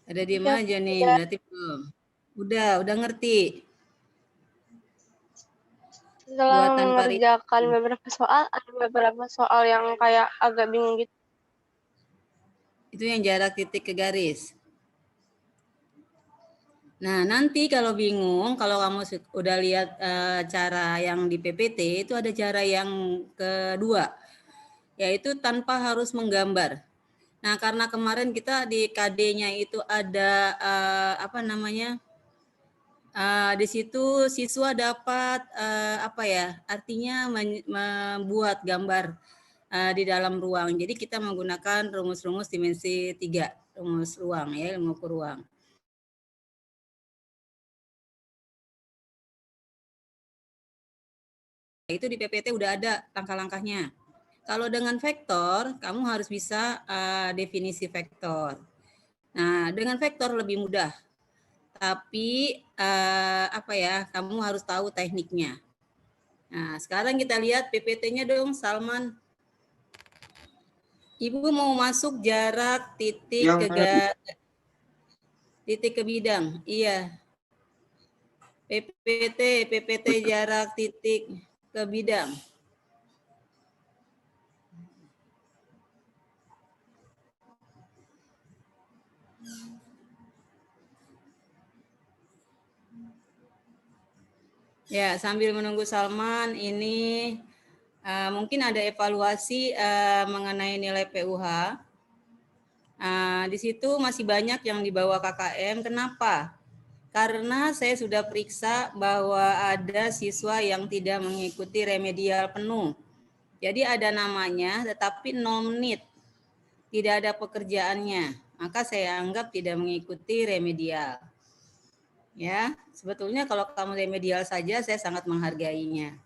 Ada diem Iya, aja nih, udah. berarti belum. Udah ngerti. Setelah Buatan mengerjakan Parito. beberapa soal, ada beberapa soal yang kayak agak bingung gitu. Itu yang jarak titik ke garis. Nah, nanti kalau bingung, kalau kamu udah lihat cara yang di PPT, itu ada cara yang kedua, yaitu tanpa harus menggambar. Nah, karena kemarin kita di KD-nya itu ada apa namanya? Di situ siswa dapat apa ya? Artinya membuat gambar di dalam ruang. Jadi kita menggunakan rumus-rumus dimensi 3, rumus ruang ya, ilmu ruang. Itu di PPT udah ada langkah-langkahnya. Kalau dengan vektor, kamu harus bisa definisi vektor. Nah, dengan vektor lebih mudah. Tapi apa ya? Kamu harus tahu tekniknya. Nah, sekarang kita lihat PPT-nya dong, Salman. Ibu mau masuk jarak titik Yang titik ke bidang. Iya. PPT jarak titik ke bidang. Ya, sambil menunggu Salman, ini mungkin ada evaluasi mengenai nilai PUH. Di situ masih banyak yang di bawah KKM. Kenapa? Karena saya sudah periksa bahwa ada siswa yang tidak mengikuti remedial penuh. Jadi ada namanya, tetapi 0 menit. Tidak ada pekerjaannya. Maka saya anggap tidak mengikuti remedial. Ya, sebetulnya kalau kamu remedial saja, saya sangat menghargainya.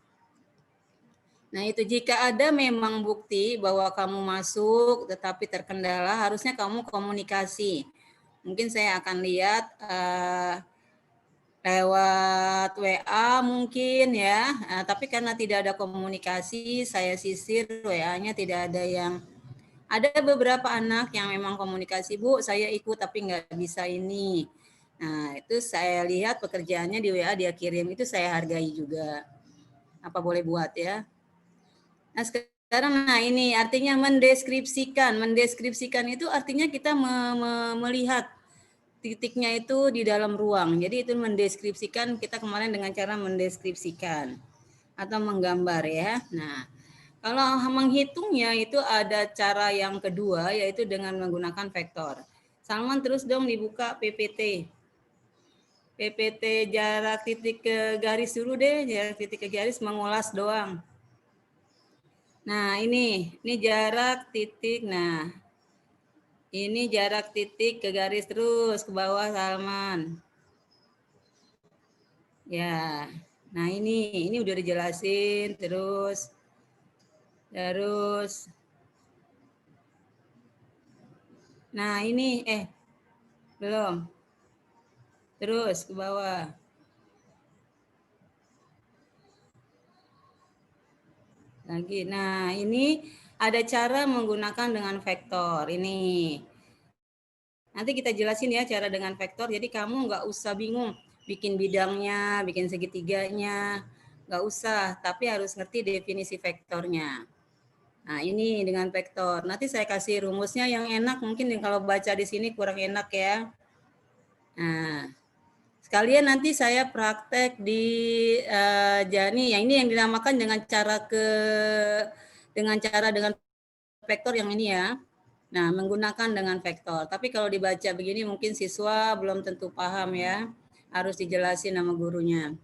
Nah, itu jika ada memang bukti bahwa kamu masuk tetapi terkendala, harusnya kamu komunikasi. Mungkin saya akan lihat lewat WA mungkin ya, tapi karena tidak ada komunikasi, saya sisir WA-nya tidak ada yang. Ada beberapa anak yang memang komunikasi, Bu, saya ikut tapi nggak bisa ini. Nah, itu saya lihat pekerjaannya di WA dia kirim, itu saya hargai juga. Apa boleh buat ya. Nah, sekarang ini artinya mendeskripsikan. Mendeskripsikan itu artinya kita melihat titiknya itu di dalam ruang. Jadi itu mendeskripsikan, kita kemarin dengan cara mendeskripsikan atau menggambar ya. Nah, kalau menghitungnya itu ada cara yang kedua, yaitu dengan menggunakan vektor. Salman terus dong dibuka PPT. PPT jarak titik ke garis dulu deh, jarak titik ke garis mengulas doang. Nah, ini jarak titik. Nah, ini jarak titik ke garis terus ke bawah Salman. Ya. Nah, ini udah dijelasin terus. Nah, ini belum. Terus ke bawah. Lagi. Nah, ini ada cara menggunakan dengan vektor. Ini. Nanti kita jelasin ya cara dengan vektor. Jadi kamu nggak usah bingung bikin bidangnya, bikin segitiganya. Nggak usah, tapi harus ngerti definisi vektornya. Nah, ini dengan vektor. Nanti saya kasih rumusnya yang enak. Mungkin kalau baca di sini kurang enak ya. Nah, sekalian nanti saya praktek di Jani. Yang ini yang dinamakan dengan dengan vektor yang ini ya. Nah, menggunakan dengan vektor. Tapi kalau dibaca begini mungkin siswa belum tentu paham ya. Harus dijelasin sama gurunya.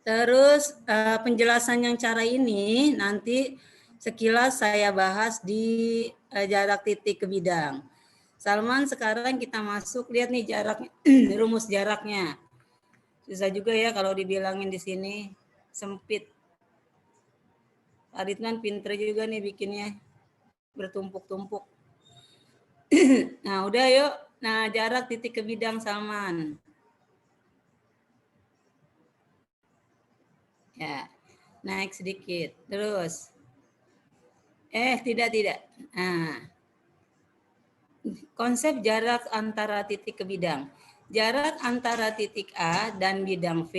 Terus penjelasan yang cara ini nanti sekilas saya bahas di jarak titik ke bidang. Salman, sekarang kita masuk, lihat nih jaraknya, rumus jaraknya. Susah juga ya kalau dibilangin di sini, sempit. Pak Ridwan pinter juga nih bikinnya, bertumpuk-tumpuk. Nah, udah yuk. Nah, jarak titik ke bidang Salman. Ya, naik sedikit. Terus. Tidak. Nah, konsep jarak antara titik ke bidang. Jarak antara titik A dan bidang V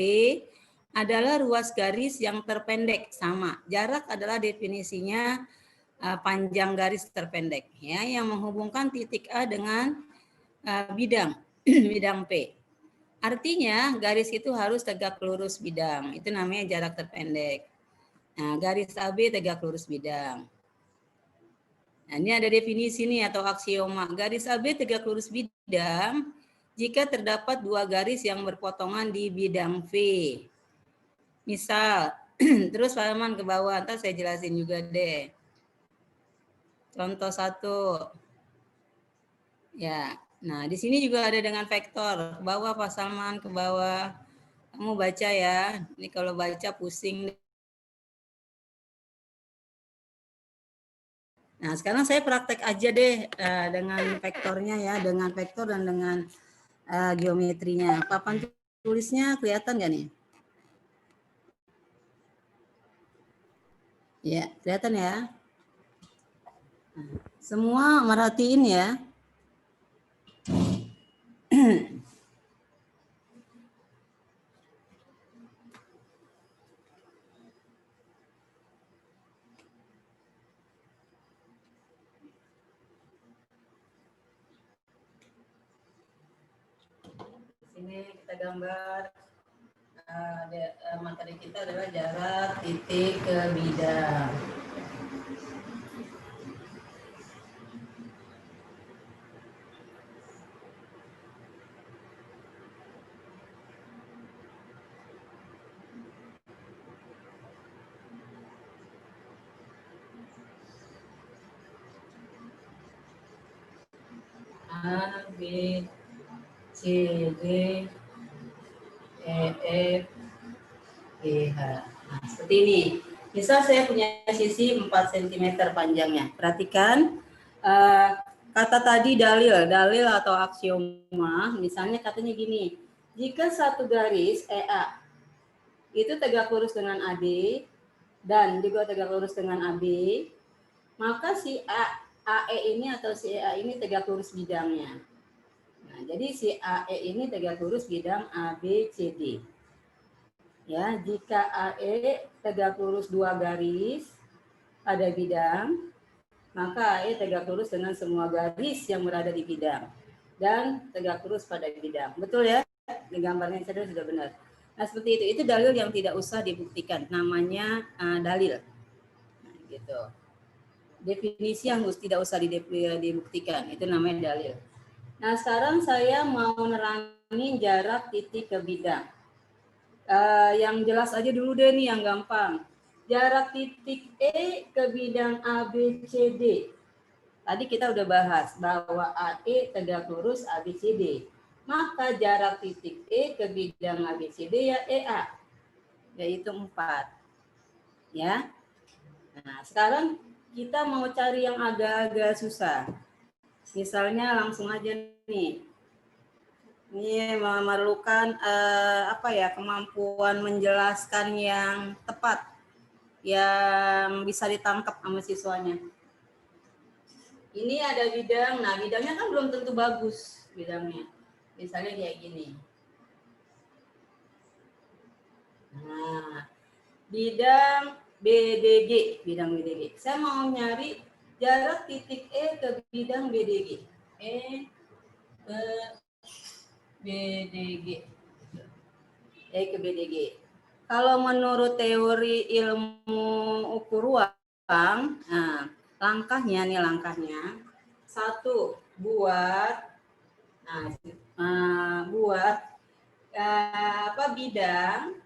adalah ruas garis yang terpendek, sama. Jarak adalah definisinya panjang garis terpendek, ya, yang menghubungkan titik A dengan bidang bidang P. Artinya garis itu harus tegak lurus bidang. Itu namanya jarak terpendek. Nah, garis AB tegak lurus bidang. Nah, ini ada definisi nih atau aksioma. Garis AB tegak lurus bidang jika terdapat dua garis yang berpotongan di bidang V. Misal, terus halaman ke bawah, ntar saya jelasin juga deh. Contoh 1. Ya, nah di sini juga ada dengan vektor. Ke bawah Pak Salman, ke bawah. Kamu baca ya. Ini kalau baca pusing. Nah, sekarang saya praktek aja deh dengan vektornya ya, dengan vektor dan dengan geometrinya. Papan tulisnya kelihatan nggak nih? Ya, kelihatan ya. Nah, semua merhatiin ya. Sini kita gambar materi kita adalah jarak titik ke bidang. A, B, C, D, E, F, G, H. Nah, seperti ini. Misal saya punya sisi 4 cm panjangnya. Perhatikan kata tadi dalil atau aksioma. Misalnya katanya gini, jika satu garis EA itu tegak lurus dengan AD dan juga tegak lurus dengan AB, maka si AE ini atau si EA ini tegak lurus bidangnya. Nah, jadi si AE ini tegak lurus bidang ABCD. Ya, jika AE tegak lurus dua garis pada bidang, maka AE tegak lurus dengan semua garis yang berada di bidang dan tegak lurus pada bidang. Betul ya? Di gambarnya saya sudah benar. Nah, seperti itu. Itu dalil yang tidak usah dibuktikan. Namanya dalil. Nah, gitu. Definisi yang tidak usah dibuktikan. Itu namanya dalil. Nah, sekarang saya mau nerangin jarak titik ke bidang. Yang jelas aja dulu deh nih, yang gampang. Jarak titik E ke bidang ABCD. Tadi kita udah bahas bahwa AE tegak lurus ABCD. Maka jarak titik E ke bidang ABCD ya EA, yaitu 4. Ya. Nah, sekarang kita mau cari yang agak-agak susah. Misalnya langsung aja nih. Ini memerlukan kemampuan menjelaskan yang tepat, yang bisa ditangkap sama siswanya. Ini ada bidang, nah bidangnya kan belum tentu bagus bidangnya. Misalnya kayak gini. Nah, bidang BDG, bidang BDG. Saya mau nyari jarak titik E ke bidang BDG. E ke BDG. E ke BDG. Kalau menurut teori ilmu ukur ruang, nah, langkahnya. Satu, buat bidang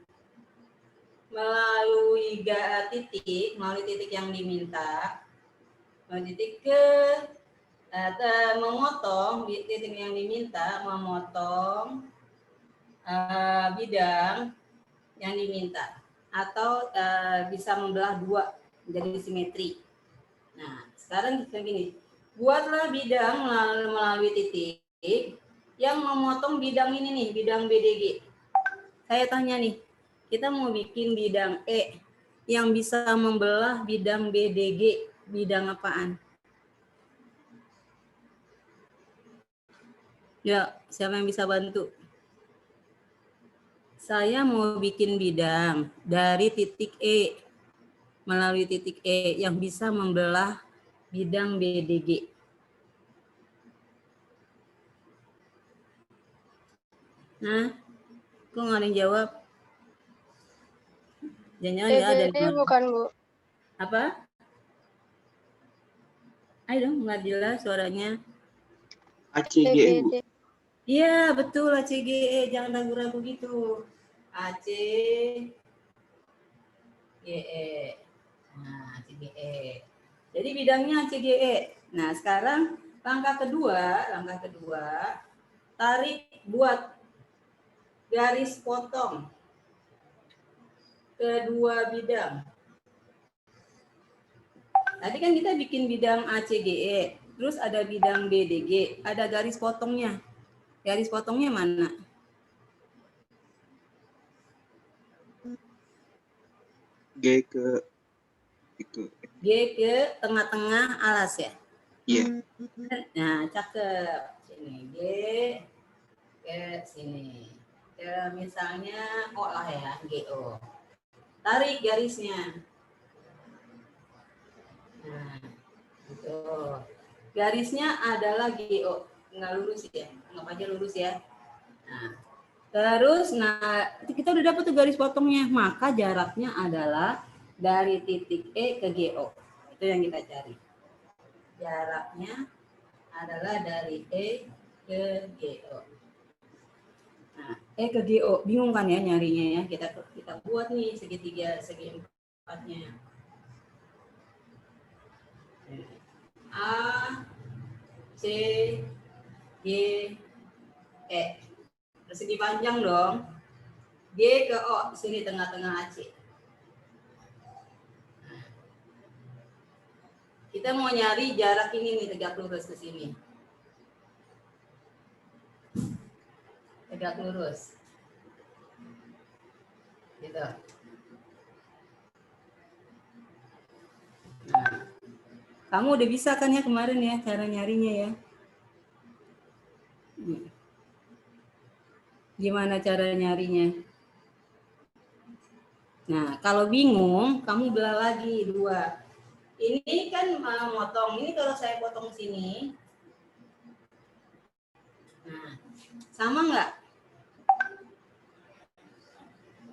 melalui titik yang diminta, titik ke memotong titik yang diminta, memotong bidang yang diminta, atau bisa membelah dua menjadi simetri. Nah, sekarang begini, buatlah bidang melalui titik yang memotong bidang ini nih, bidang BDG. Saya tanya nih, kita mau bikin bidang E yang bisa membelah bidang BDG, bidang apaan? Ya, siapa yang bisa bantu? Saya mau bikin bidang dari titik E melalui titik E yang bisa membelah bidang BDG. Nah, kok nggak ada yang jawab? Jangan-jangan nggak ada BDD yang bukan, Bu. apa? Ayo dong, nggak jelas suaranya. ACGE, Bu. BDD. Iya, betul ACGE. Jangan ragu-ragu gitu. ACGE. Nah, ACGE. Jadi bidangnya ACGE. Nah, sekarang langkah kedua, tarik buat garis potong kedua bidang. Tadi kan kita bikin bidang ACGE, terus ada bidang BDG, ada garis potongnya. Garis potongnya mana? G ke G ke tengah-tengah alas ya? Iya. Nah, cakep. Sini G ke sini. Ya, misalnya O lah ya, GO. Tarik garisnya. Nah, gitu. Garisnya adalah GO. Nggak lurus ya, anggap aja lurus ya. Nah, terus, kita udah dapat tuh garis potongnya. Maka jaraknya adalah dari titik E ke GO. Itu yang kita cari. Jaraknya adalah dari E ke GO. Nah, E ke GO. Bingung kan ya nyarinya ya? Kita buat nih segitiga, segi empatnya. A, C, G, E. Persegi panjang dong. G ke O, sini tengah-tengah AC. Kita mau nyari jarak ini nih, tegak lurus ke sini. Tegak lurus. Gitu. Nah, kamu udah bisa kan ya kemarin ya cara nyarinya ya? Gimana cara nyarinya? Nah, kalau bingung, kamu belah lagi dua. Ini kan motong, ini kalau saya potong sini, nah, sama nggak?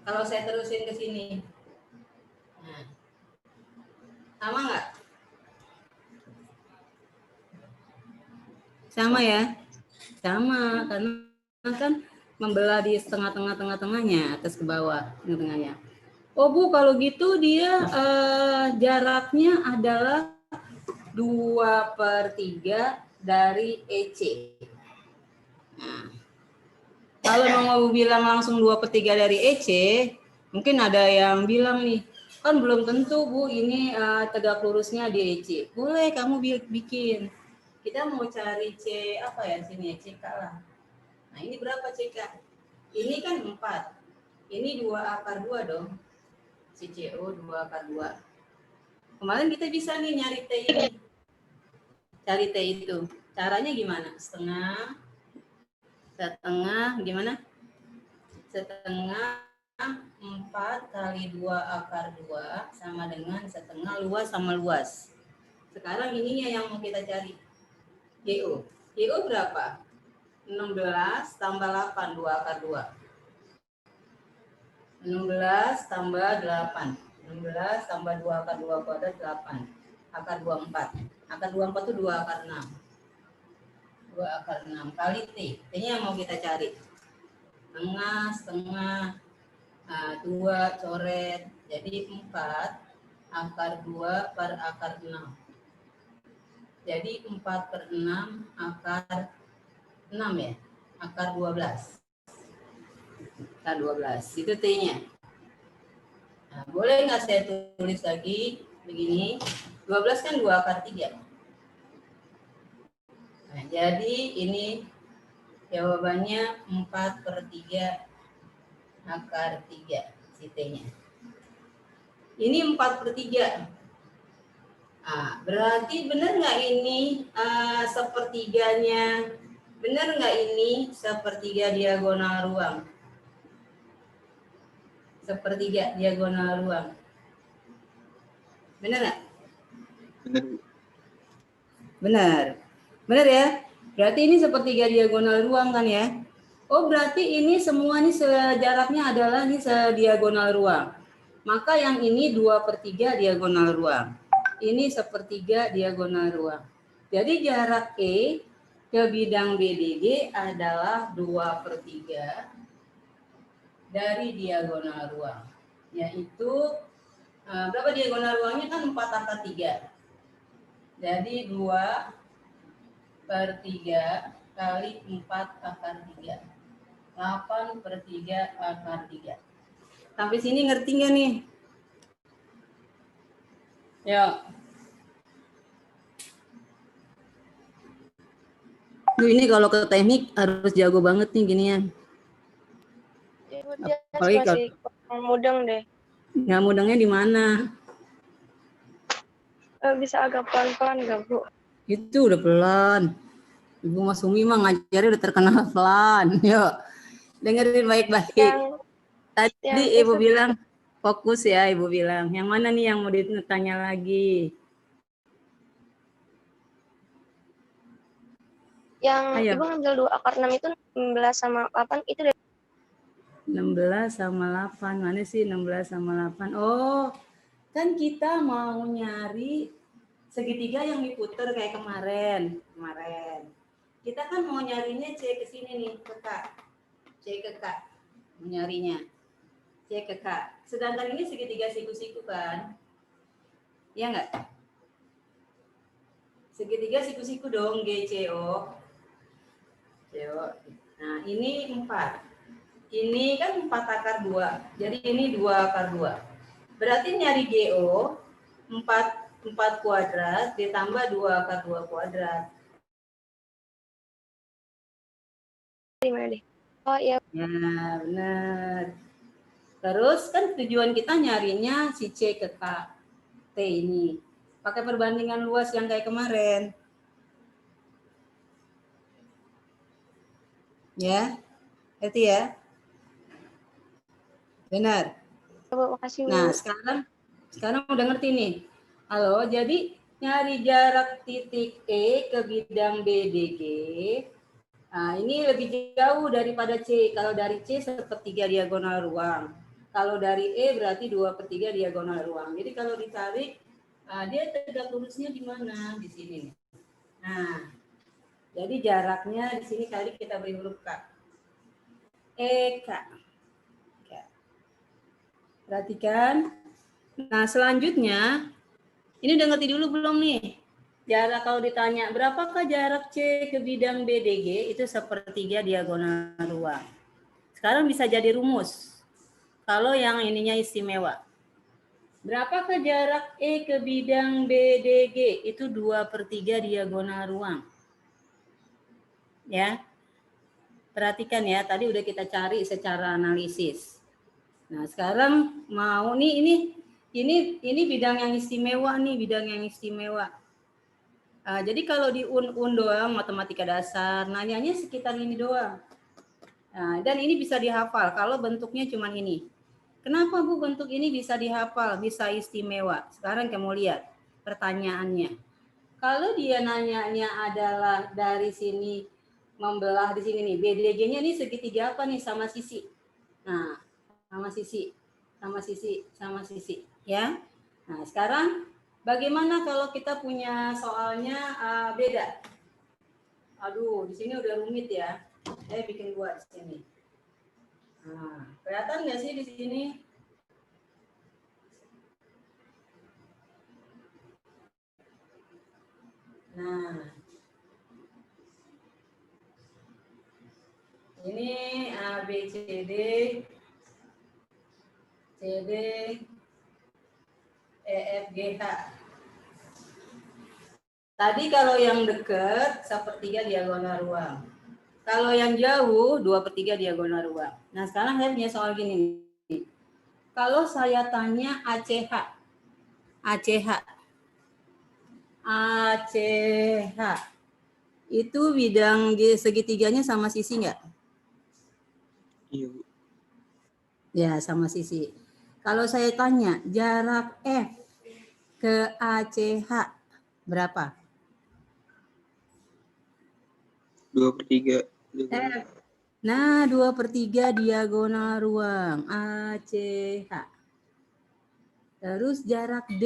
Kalau saya terusin ke sini, nah, sama nggak? Sama ya? Sama, karena kan membelah di tengah-tengahnya, atas ke bawah, tengah-tengahnya. Oh Bu, kalau gitu dia jaraknya adalah 2/3 dari EC. Nah, kalau mau bilang langsung 2/3 dari EC, mungkin ada yang bilang nih, kan belum tentu Bu ini tegak lurusnya di EC. Boleh kamu bikin. Kita mau cari C apa ya sini, CK lah. Nah ini berapa CK? Ini kan 4. Ini 2/2 dong. CCO 2/2. Kemarin kita bisa nih nyari T ini. Cari T itu. Caranya gimana? Setengah gimana? Setengah 4 kali 2/2 sama dengan setengah luas sama luas. Sekarang ininya yang mau kita cari. GO. GO berapa? 16 tambah 8, 2/2. 16 tambah 8. 16 tambah 2/2 kuadrat 8. Akar 24. Akar 24 itu 2/6. 2/6 kali T. T-nya yang mau kita cari. Setengah, 2 coret. Jadi 4 akar 2 per akar 6. Jadi 4/6 akar 6 ya. Akar 12. Akar 12. Itu T-nya. Nah, boleh nggak saya tulis lagi begini? 12 kan 2/3. Nah, jadi ini jawabannya 4/3 akar 3 si T-nya. Ini 4/3. Nah, berarti benar nggak ini sepertiganya Benar nggak ini sepertiga diagonal ruang? Sepertiga diagonal ruang. Benar nggak? Benar, Bu. Benar. Benar ya? Berarti ini sepertiga diagonal ruang kan ya? Oh, berarti ini semua nih jaraknya adalah nih sediagonal ruang. Maka yang ini 2/3 diagonal ruang. Ini sepertiga diagonal ruang. Jadi jarak E ke bidang BDG adalah 2/3 dari diagonal ruang. Yaitu berapa diagonal ruangnya kan 4/3. Jadi 2/3 kali 4/3. 8/3/3. Sampai sini ngerti nggak nih? Ya. Duh, ini kalau ke teknik harus jago banget nih ginian. Dia Apalagi masih mudeng deh. nggak mudengnya di mana? Bisa agak pelan-pelan nggak, Bu? Itu udah pelan. Ibu Mas Umi mah ngajarnya udah terkenal pelan. Yuk, dengerin baik-baik. Tadi Ibu bilang fokus ya, Ibu bilang. Yang mana nih yang mau ditanya lagi? Yang Ayo. Ibu ngambil 2 akar 6 itu 16 sama 8 itu 16 sama 8. Mana sih 16 sama 8? Oh, kan kita mau nyari segitiga yang diputer kayak kemarin. Kita kan mau nyarinya C ke sini nih, ke K. C ke K. Mau nyarinya. C ke K. Sedangkan ini segitiga siku-siku kan? Iya enggak? Segitiga siku-siku dong, GCO. Nah, ini 4. Ini kan 4 akar 2. Jadi ini 2 akar 2. Berarti nyari GO 4 kuadrat ditambah 2 akar 2 kuadrat. gimana deh? Oh iya. Ya, benar. Terus kan tujuan kita nyarinya si C ke K. T ini. Pakai perbandingan luas yang kayak kemarin. Ya, itu ya. Benar. Makasih, Bu. Nah, sekarang udah ngerti nih. Halo, jadi nyari jarak titik E ke bidang BDG. Nah, ini lebih jauh daripada C. Kalau dari C sepertiga diagonal ruang. Kalau dari E berarti 2/3 diagonal ruang. Jadi kalau ditarik, dia tegak lurusnya di mana? Di sini. Nah, jadi jaraknya di sini kali kita beri huruf K. EK. Perhatikan. Nah, selanjutnya, ini udah ngerti dulu belum nih? Jarak kalau ditanya, berapakah jarak C ke bidang BDG? Itu sepertiga diagonal ruang. Sekarang bisa jadi rumus. Kalau yang ininya istimewa. Berapakah jarak E ke bidang BDG? Itu 2/3 diagonal ruang. Ya. Perhatikan ya, tadi udah kita cari secara analisis. Nah, sekarang mau nih ini bidang yang istimewa nih, bidang yang istimewa. Jadi kalau di UN doang, matematika dasar, nanyanya sekitar ini doang. Dan ini bisa dihafal kalau bentuknya cuma ini. Kenapa Bu bentuk ini bisa dihafal, bisa istimewa? Sekarang kamu lihat pertanyaannya. Kalau dia nanyanya adalah dari sini membelah di sini nih, BDG-nya ini segitiga apa nih sama sisi? Nah, sama sisi, ya. Nah, sekarang bagaimana kalau kita punya soalnya beda? Aduh, di sini udah rumit ya. Saya bikin buat di sini. Nah, kelihatan nggak sih di sini? Nah, ini A, B, C, D, E, F, G, H. Tadi kalau yang dekat sepertiga diagonal ruang. Kalau yang jauh 2/3 diagonal ruang. Nah, sekarang saya punya soal gini. Kalau saya tanya ACH. Itu bidang segitiganya sama sisi nggak? Iya, Bu. Ya, sama sisi. Kalau saya tanya, jarak F ke ACH berapa? 2/3. F. Nah, 2/3 diagonal ruang ACH. Terus jarak D.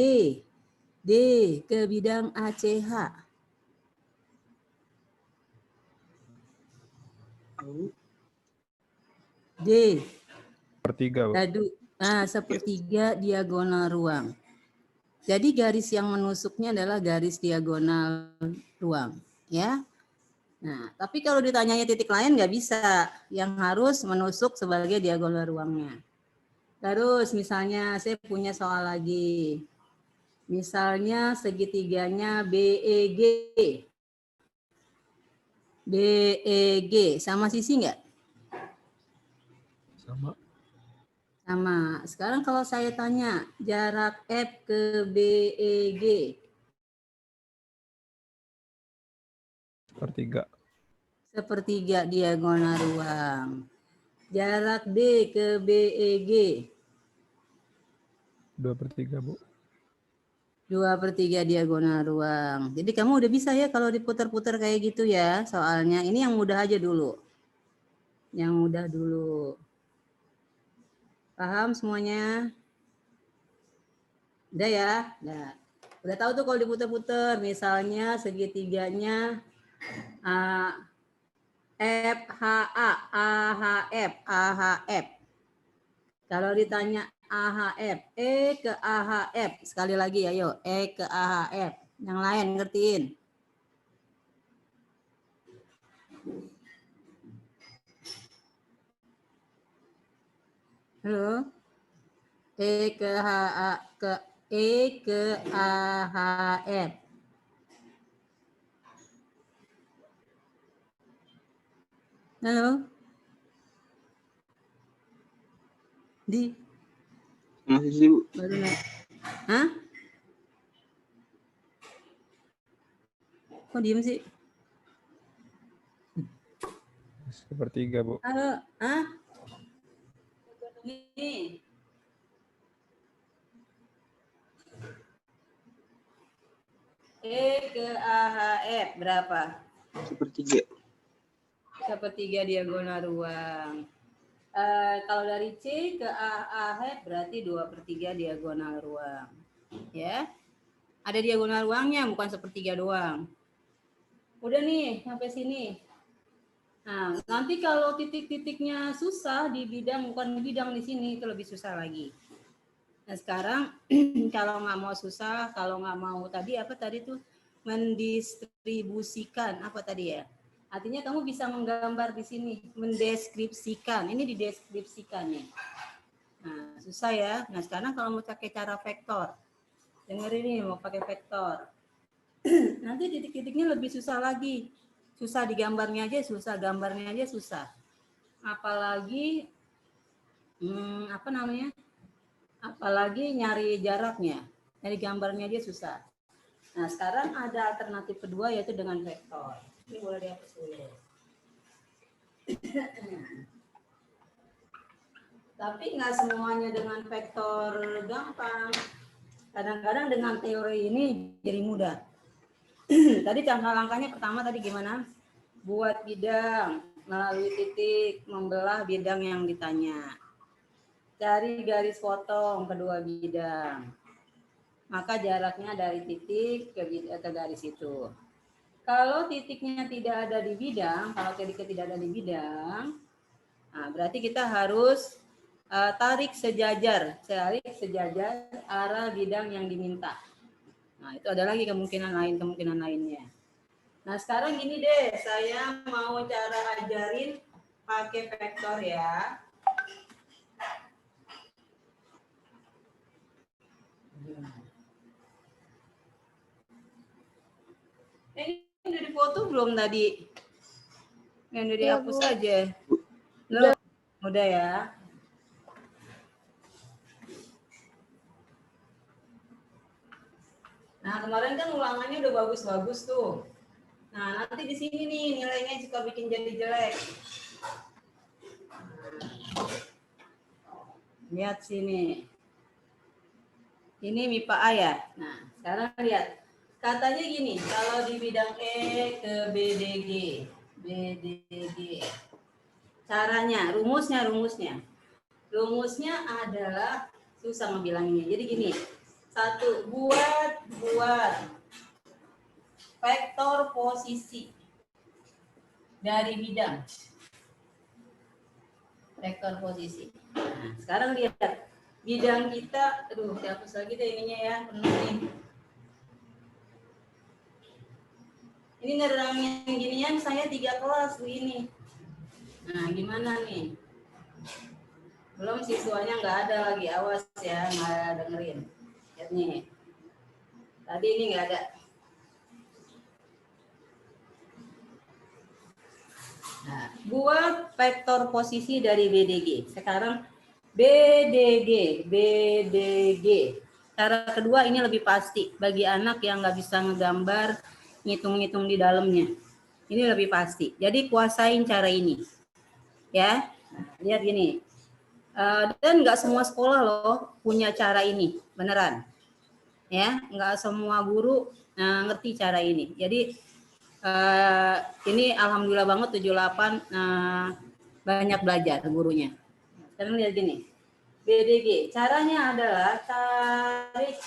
D ke bidang ACH. Tahu. D. 1/3, Bu. Nah, 1/3 diagonal ruang. Jadi garis yang menusuknya adalah garis diagonal ruang, ya. Nah, tapi kalau ditanyanya titik lain nggak bisa, yang harus menusuk sebagai diagonal ruangnya. Terus misalnya saya punya soal lagi. Misalnya segitiganya BEG. BEG sama sisi nggak? Sama. Sama. Sekarang kalau saya tanya jarak F ke BEG. 1/3. 1/3 diagonal ruang. Jarak D ke BEG. 2/3, Bu. 2/3 diagonal ruang. Jadi kamu udah bisa ya kalau diputar-putar kayak gitu ya soalnya. Ini yang mudah aja dulu. Yang mudah dulu. Paham semuanya? Udah ya? Udah tahu tuh kalau diputar-putar. Misalnya segitiganya FHA, AHF, AHF. Kalau ditanya AHF, E ke AHF. Sekali lagi ayo, E ke AHF. Yang lain ngertiin. Halo? E ke HA ke E ke AHF. Halo? Di Sama sisi, Bu. baru naik. Hah? Kok diem sih? 1/3, Bu. Halo? Hah? Nih. E ke AHF berapa? 1/3. 1/3 diagonal ruang. Kalau dari C ke AHF berarti 2/3 diagonal ruang. Ya. Ada diagonal ruangnya, bukan 1/3 doang. Udah nih, sampai sini. Nah, nanti kalau titik-titiknya susah di bidang, bukan di bidang di sini, itu lebih susah lagi. Nah, sekarang kalau nggak mau susah, kalau nggak mau tadi apa tadi tuh mendistribusikan apa tadi ya? Artinya kamu bisa menggambar di sini, mendeskripsikan. Ini dideskripsikannya. Nah, susah ya. Nah, sekarang kalau mau pakai cara vektor, dengerin nih mau pakai vektor. Nanti titik-titiknya lebih susah lagi. Susah digambarnya aja, susah gambarnya aja susah. Apalagi apa namanya? Apalagi nyari jaraknya, nyari gambarnya dia susah. Nah, sekarang ada alternatif kedua yaitu dengan vektor. Ini boleh dihapus dulu. Tapi nggak semuanya dengan vektor gampang. Kadang-kadang dengan teori ini jadi mudah. Tadi langkah-langkahnya pertama tadi gimana? Buat bidang melalui titik, membelah bidang yang ditanya. Cari garis potong kedua bidang. Maka jaraknya dari titik ke garis itu. Kalau titiknya tidak ada di bidang, kalau titiknya tidak ada di bidang, nah berarti kita harus tarik sejajar arah bidang yang diminta. Nah itu ada lagi kemungkinan lainnya. Nah sekarang gini deh, saya mau cara ajarin pakai vektor ya. Ini udah difoto belum tadi? Yang udah dihapus aja. Loh, udah ya. Nah, kemarin kan ulangannya udah bagus-bagus tuh. Nah, nanti di sini nih nilainya suka bikin jadi jelek. Lihat sini. Ini MIPA A ya. Nah, sekarang lihat. Katanya gini, kalau di bidang E ke BDG. BDG. Caranya, rumusnya. Rumusnya adalah, susah ngebilanginnya. Jadi gini, satu, buat vektor posisi dari bidang. Vektor posisi. Nah, sekarang lihat. Bidang kita, aduh, dihapus lagi deh ininya ya, penuh nih. Ini nerangin ginian saya 3 kelas begini. Nah, gimana nih? Belum siswanya nggak ada lagi, awas ya, nggak dengerin. Lihat nih. Tadi ini nggak ada. Nah, buat vektor posisi dari BDG. Sekarang BDG. Cara kedua ini lebih pasti bagi anak yang nggak bisa ngegambar, ngitung-ngitung di dalamnya. Ini lebih pasti. Jadi kuasain cara ini, ya. Lihat gini. Dan nggak semua sekolah loh punya cara ini, beneran. Ya, nggak semua guru ngerti cara ini. Jadi ini alhamdulillah banget 78 banyak belajar gurunya. Sekarang lihat gini. BDG, caranya adalah tarik